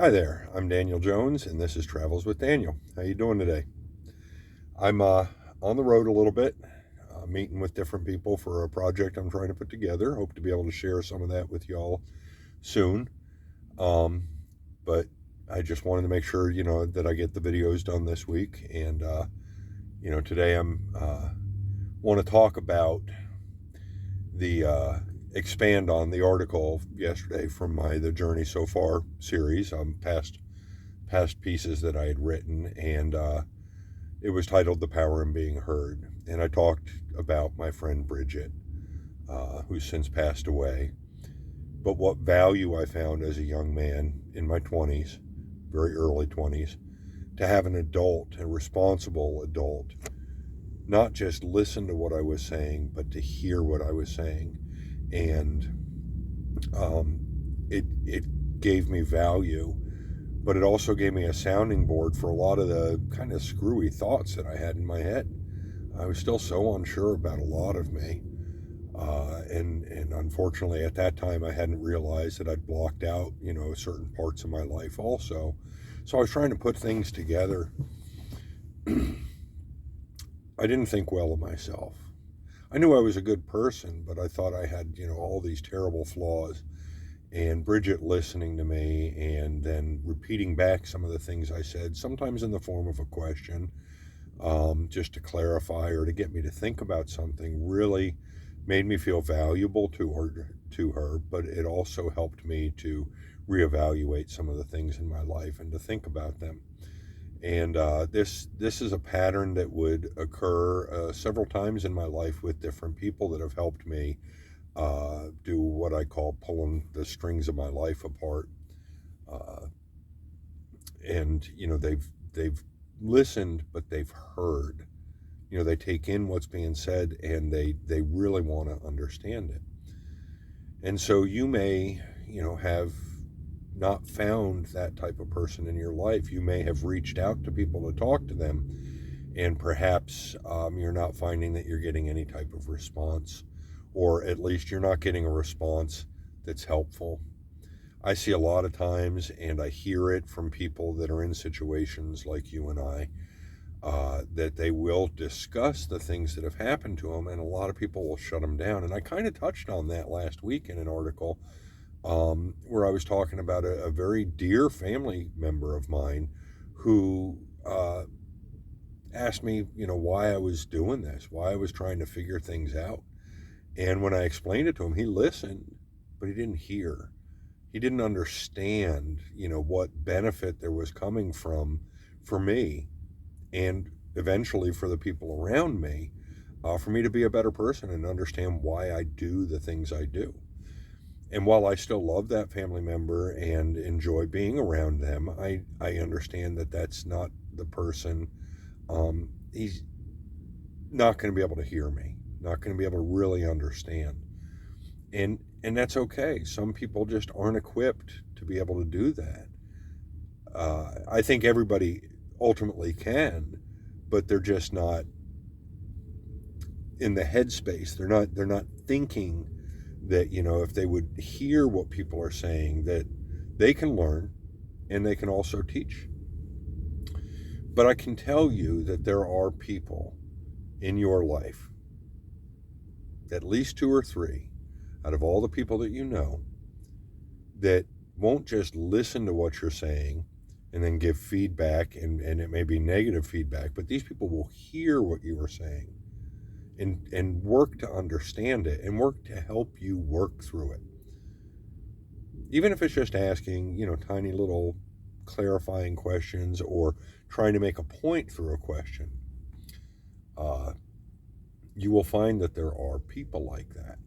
Hi there, I'm Daniel Jones, and this is Travels with Daniel. How you doing today? I'm on the road a little bit, meeting with different people for a project I'm trying to put together. Hope to be able to share some of that with y'all soon. Um, but I just wanted to make sure, that I get the videos done this week. And, today I'm want to talk about the expand on the article yesterday from my The Journey So Far series, past pieces that I had written, and it was titled The Power in Being Heard. And I talked about my friend Bridget, who's since passed away, but what value I found as a young man in my 20s, very early 20s, to have an adult, a responsible adult, not just listen to what I was saying, but to hear what I was saying. And it gave me value, but it also gave me a sounding board for a lot of the kind of screwy thoughts that I had in my head. I was still so unsure about a lot of me. And unfortunately, at that time, I hadn't realized that I'd blocked out, certain parts of my life also. So I was trying to put things together. I didn't think well of myself. I knew I was a good person, but I thought I had, all these terrible flaws. And Bridget listening to me and then repeating back some of the things I said, sometimes in the form of a question, just to clarify or to get me to think about something, really made me feel valuable to her, but it also helped me to reevaluate some of the things in my life and to think about them. And this is a pattern that would occur several times in my life with different people that have helped me do what I call pulling the strings of my life apart. Uh, and they've listened, but they've heard. They take in what's being said, and they really want to understand it. And so you may, have not found that type of person in your life. You may have reached out to people to talk to them, and perhaps you're not finding that you're getting any type of response, or at least you're not getting a response that's helpful. I see a lot of times, and I hear it from people that are in situations like you and I, that they will discuss the things that have happened to them, and a lot of people will shut them down. And I kind of touched on that last week in an article, where I was talking about a very dear family member of mine who asked me, why I was doing this, why I was trying to figure things out. And when I explained it to him, he listened, but he didn't hear. He didn't understand, what benefit there was coming from for me and eventually for the people around me, for me to be a better person and understand why I do the things I do. And while I still love that family member and enjoy being around them, I understand that that's not the person. He's not going to be able to hear me, not going to be able to really understand. And that's okay. Some people just aren't equipped to be able to do that. I think everybody ultimately can, but they're just not in the headspace. They're not thinking that, if they would hear what people are saying, that they can learn and they can also teach. But I can tell you that there are people in your life, at least two or three out of all the people that you know, that won't just listen to what you're saying and then give feedback, and it may be negative feedback, but these people will hear what you are saying and work to understand it and work to help you work through it. Even if it's just asking, tiny little clarifying questions or trying to make a point through a question, uh, you will find that there are people like that.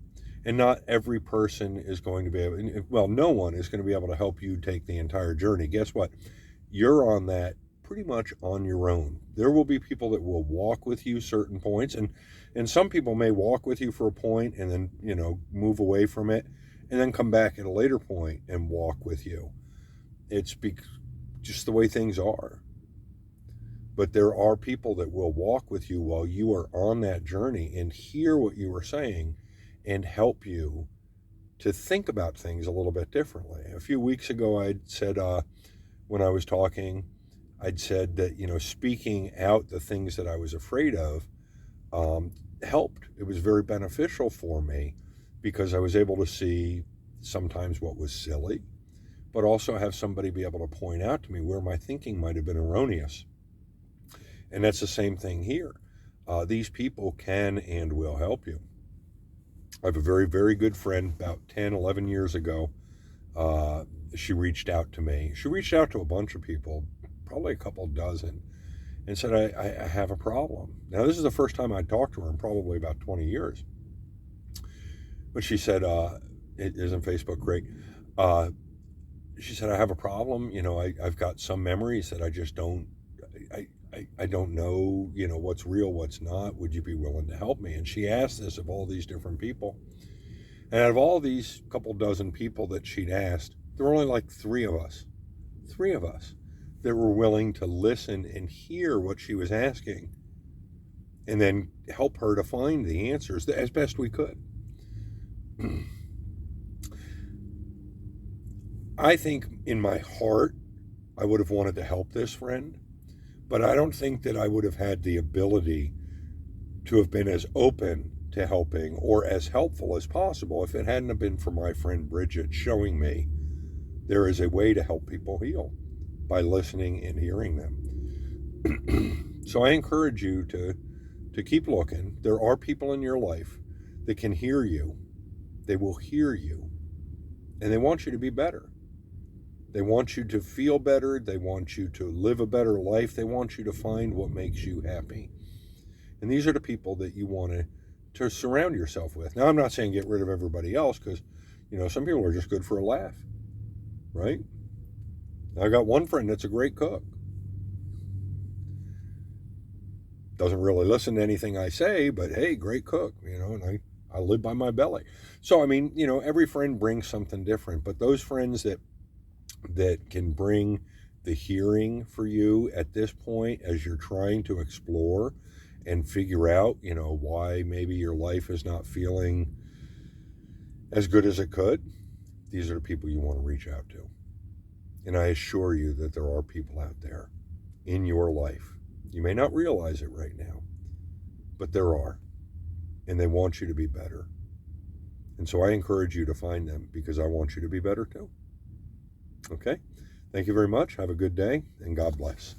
And not every person is going to be able, well, no one is going to be able to help you take the entire journey. Guess what? You're on that pretty much on your own. There will be people that will walk with you certain points, and some people may walk with you for a point and then, move away from it and then come back at a later point and walk with you. It's just the way things are. But there are people that will walk with you while you are on that journey and hear what you are saying and help you to think about things a little bit differently. A few weeks ago, I said, when I was talking, I'd said that, speaking out the things that I was afraid of um, helped. It was very beneficial for me because I was able to see sometimes what was silly, but also have somebody be able to point out to me where my thinking might have been erroneous. And that's the same thing here. These people can and will help you. I have a very, very good friend about 10, 11 years ago. Uh, she reached out to me. She reached out to a bunch of people, probably a couple dozen, and said, I have a problem. Now, this is the first time I'd talked to her in probably about 20 years. But she said, isn't Facebook great? Uh, she said, I have a problem. I've got some memories that I just don't, I don't know, what's real, what's not. Would you be willing to help me? And she asked this of all these different people. And out of all these couple dozen people that she'd asked, there were only like three of us that were willing to listen and hear what she was asking and then help her to find the answers as best we could. I think in my heart, I would have wanted to help this friend, but I don't think that I would have had the ability to have been as open to helping or as helpful as possible if it hadn't have been for my friend Bridget showing me there is a way to help people heal by listening and hearing them. So I encourage you to keep looking. There are people in your life that can hear you. They will hear you, and they want you to be better. They want you to feel better. They want you to live a better life. They want you to find what makes you happy. And these are the people that you want to surround yourself with. Now, I'm not saying get rid of everybody else because, some people are just good for a laugh, right? I got one friend that's a great cook. Doesn't really listen to anything I say, but hey, great cook, and I live by my belly. So, every friend brings something different, but those friends that can bring the hearing for you at this point as you're trying to explore and figure out, why maybe your life is not feeling as good as it could, these are the people you want to reach out to. And I assure you that there are people out there in your life. You may not realize it right now, but there are. And they want you to be better. And so I encourage you to find them because I want you to be better too. Okay? Thank you very much. Have a good day, and God bless.